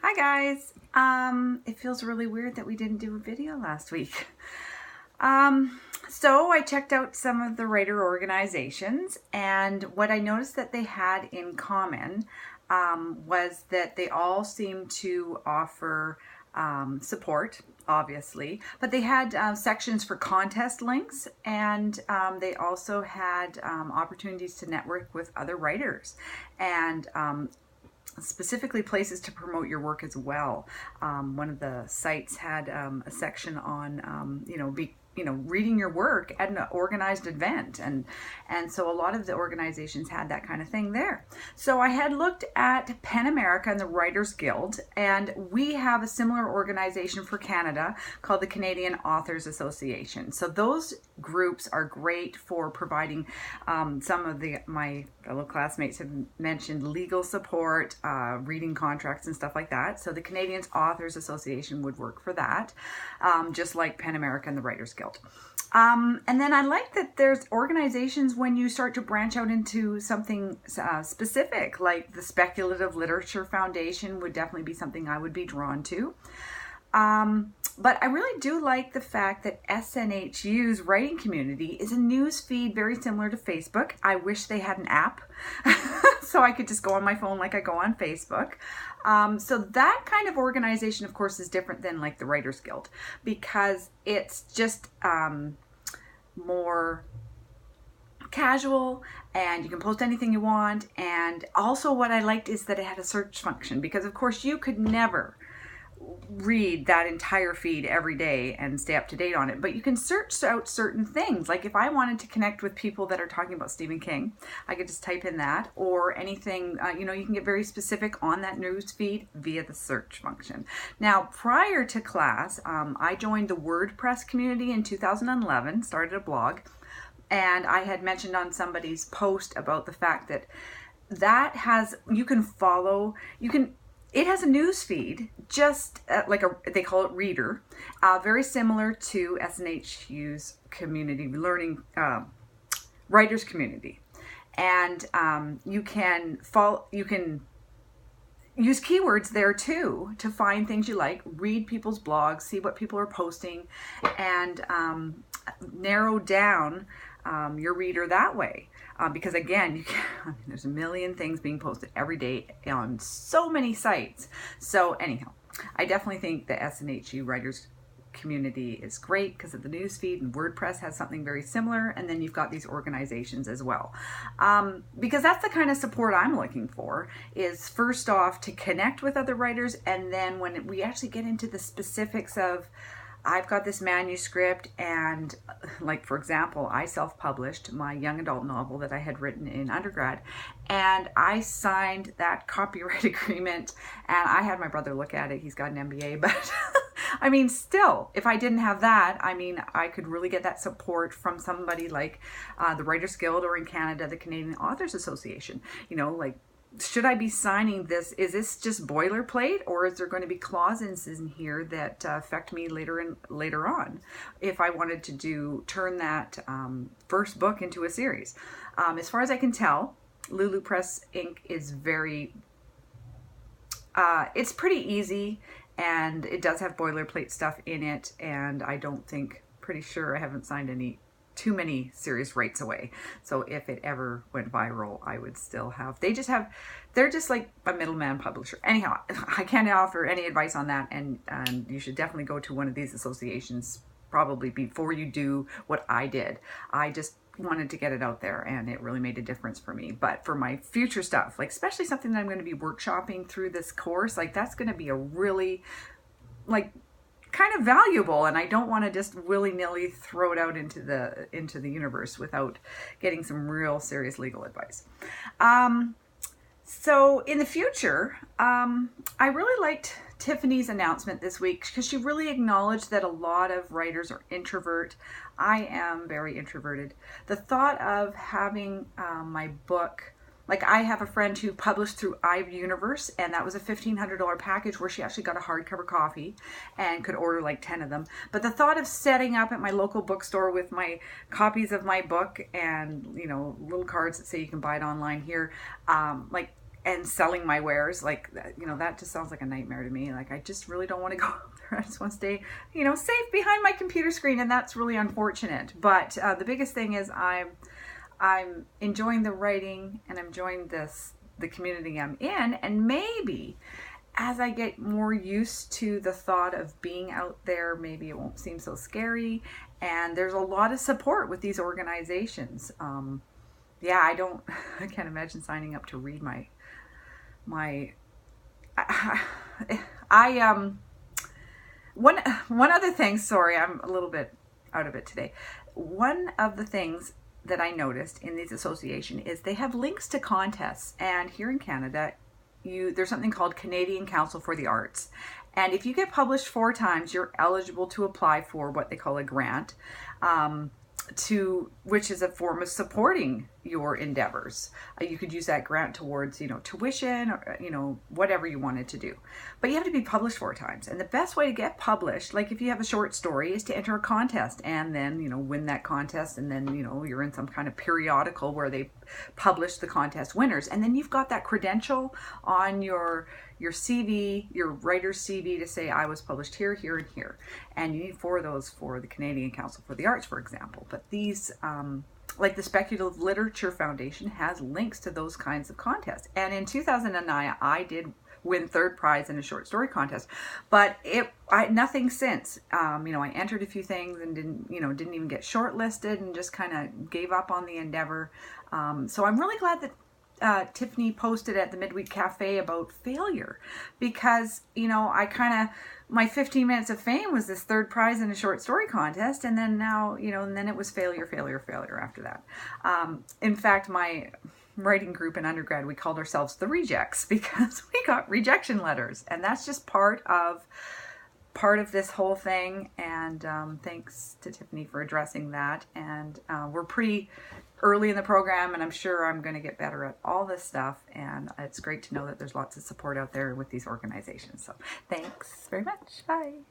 Hi guys. It feels really weird that we didn't do a video last week. So I checked out some of the writer organizations, and what I noticed that they had in common was that they all seemed to offer support, obviously, but they had sections for contest links, and they also had opportunities to network with other writers, and specifically places to promote your work as well. One of the sites had a section on, reading your work at an organized event. And so a lot of the organizations had that kind of thing there. So I had looked at PEN America and the Writers Guild, and we have a similar organization for Canada called the Canadian Authors Association. So those groups are great for providing some of my fellow classmates have mentioned legal support, reading contracts and stuff like that. So the Canadian Authors Association would work for that, just like PEN America and the Writers Guild. And then I like that there's organizations when you start to branch out into something specific, like the Speculative Literature Foundation would definitely be something I would be drawn to. But I really do like the fact that SNHU's writing community is a news feed very similar to Facebook. I wish they had an app so I could just go on my phone like I go on Facebook. So that kind of organization, of course, is different than like the Writers Guild, because it's just more casual, and you can post anything you want. And also what I liked is that it had a search function, because of course you could never read that entire feed every day and stay up to date on it, but you can search out certain things. Like if I wanted to connect with people that are talking about Stephen King, I could just type in that, or anything, you can get very specific on that news feed via the search function. Now, prior to class, I joined the WordPress community in 2011, started a blog, and I had mentioned on somebody's post about the fact that it has a news feed, just they call it Reader, very similar to SNHU's community learning writers community, and you can use keywords there too to find things you like, read people's blogs, see what people are posting, and narrow down your reader that way. Because again, there's a million things being posted every day on so many sites. So anyhow, I definitely think the SNHU writers community is great because of the newsfeed, and WordPress has something very similar. And then you've got these organizations as well. Because that's the kind of support I'm looking for, is first off to connect with other writers. And then when we actually get into the specifics of, I've got this manuscript, and like, for example, I self-published my young adult novel that I had written in undergrad, and I signed that copyright agreement, and I had my brother look at it. He's got an MBA, but I mean, still, if I didn't have that, I mean, I could really get that support from somebody like the Writers Guild, or in Canada, the Canadian Authors Association. Like, should I be signing this? Is this just boilerplate, or is there going to be clauses in here that affect me later on if I wanted to turn that first book into a series? As far as I can tell, Lulu Press Inc. is it's pretty easy, and it does have boilerplate stuff in it, and pretty sure I haven't signed too many serious rights away. So if it ever went viral, I would still have, they're just like a middleman publisher. Anyhow, I can't offer any advice on that, and you should definitely go to one of these associations probably before you do what I did. I just wanted to get it out there, and it really made a difference for me. But for my future stuff, like especially something that I'm going to be workshopping through this course, like that's going to be a really kind of valuable, and I don't want to just willy-nilly throw it out into the universe without getting some real serious legal advice. So in the future, I really liked Tiffany's announcement this week, because she really acknowledged that a lot of writers are introvert. I am very introverted. The thought of having my book, like I have a friend who published through iUniverse, and that was a $1,500 package where she actually got a hardcover copy and could order like 10 of them. But the thought of setting up at my local bookstore with my copies of my book and, little cards that say you can buy it online here, and selling my wares, like, you know, that just sounds like a nightmare to me. Like, I just really don't want to go out there. I just want to stay, you know, safe behind my computer screen, and that's really unfortunate. But the biggest thing is I'm enjoying the writing, and I'm enjoying the community I'm in, and maybe as I get more used to the thought of being out there, maybe it won't seem so scary. And there's a lot of support with these organizations. Yeah, I can't imagine signing up to read one other thing, sorry, I'm a little bit out of it today. One of the things that I noticed in these association is they have links to contests, and here in Canada, there's something called Canadian Council for the Arts. And if you get published 4 times, you're eligible to apply for what they call a grant, which is a form of supporting your endeavors. You could use that grant towards, you know, tuition, or, you know, whatever you wanted to do. But you have to be published 4 times. And the best way to get published, like if you have a short story, is to enter a contest and then, you know, win that contest. And then, you know, you're in some kind of periodical where they publish the contest winners. And then you've got that credential on your CV, your writer's CV, to say I was published here, here, and here. And you need 4 of those for the Canadian Council for the Arts, for example. But these, like the Speculative Literature Foundation, has links to those kinds of contests. And in 2009, I did win 3rd prize in a short story contest, but nothing since. You know, I entered a few things and didn't even get shortlisted, and just kind of gave up on the endeavor. So I'm really glad that Tiffany posted at the Midweek Cafe about failure, because, you know, my 15 minutes of fame was this 3rd prize in a short story contest, and then now, you know, and then it was failure after that. In fact, my writing group in undergrad, we called ourselves the Rejects, because we got rejection letters, and that's just part of this whole thing. And thanks to Tiffany for addressing that. And we're pretty early in the program, and I'm sure I'm going to get better at all this stuff. And it's great to know that there's lots of support out there with these organizations. So thanks very much. Bye.